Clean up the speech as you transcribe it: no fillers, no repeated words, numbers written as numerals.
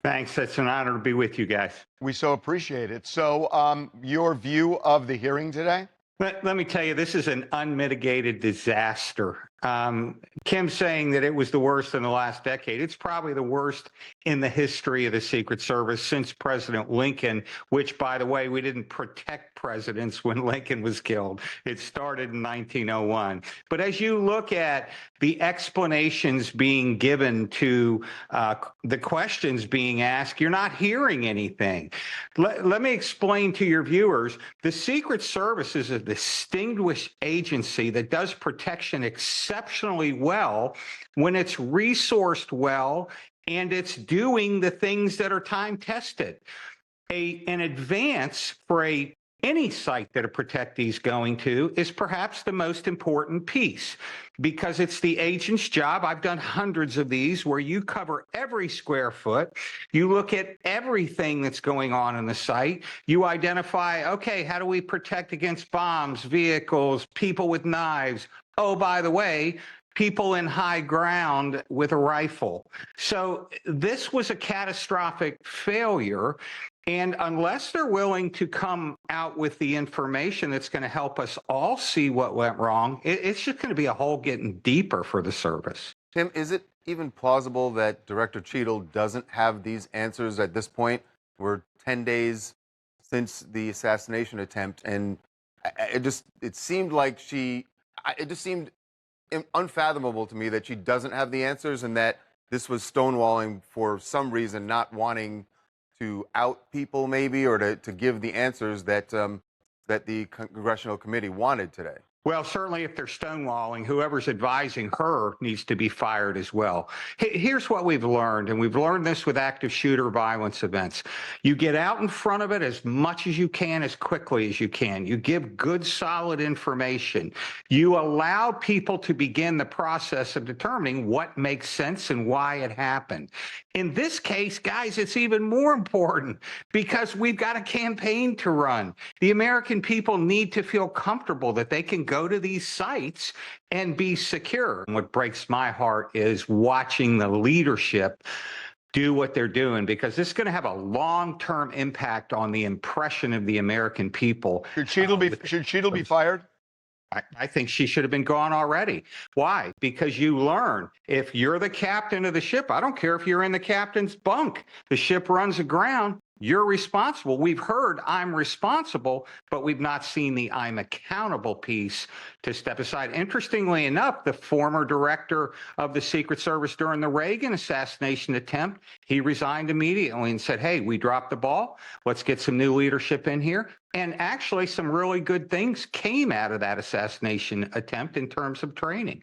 Thanks. It's an honor to be with you guys. We so appreciate it. So, your view of the hearing today? Let me tell you, this is an unmitigated disaster. Kim saying that it was the worst in the last decade. It's probably the worst in the history of the Secret Service since President Lincoln, which, by the way, we didn't protect presidents when Lincoln was killed. It started in 1901. But as you look at the explanations being given to the questions being asked, you're not hearing anything. Let me explain to your viewers. The Secret Service is a distinguished agency that does protection exceptionally well when it's resourced well and it's doing the things that are time tested. An advance for any site that a protectee is going to is perhaps the most important piece because it's the agent's job. I've done hundreds of these where you cover every square foot. You look at everything that's going on in the site. You identify, okay, how do we protect against bombs, vehicles, people with knives? Oh, by the way, people in high ground with a rifle. So this was a catastrophic failure. And unless they're willing to come out with the information that's going to help us all see what went wrong, it's just going to be a hole getting deeper for the service. Tim, is it even plausible that Director Cheadle doesn't have these answers at this point? We're 10 days since the assassination attempt, and it seemed like it just seemed unfathomable to me that she doesn't have the answers and that this was stonewalling for some reason, not wanting to out people maybe, or to give the answers that that the congressional committee wanted today. Well, certainly if they're stonewalling, whoever's advising her needs to be fired as well. Here's what we've learned, and we've learned this with active shooter violence events. You get out in front of it as much as you can, as quickly as you can. You give good, solid information. You allow people to begin the process of determining what makes sense and why it happened. In this case, guys, it's even more important because we've got a campaign to run. The American people need to feel comfortable that they can go to these sites and be secure. What breaks my heart is watching the leadership do what they're doing, because this is going to have a long-term impact on the impression of the American people. Should Cheadle be fired? I think she should have been gone already. Why? Because you learn, if you're the captain of the ship, I don't care if you're in the captain's bunk, the ship runs aground, you're responsible. We've heard I'm responsible, but we've not seen the I'm accountable piece to step aside. Interestingly enough, the former director of the Secret Service during the Reagan assassination attempt, he resigned immediately and said, hey, we dropped the ball. Let's get some new leadership in here. And actually, some really good things came out of that assassination attempt in terms of training.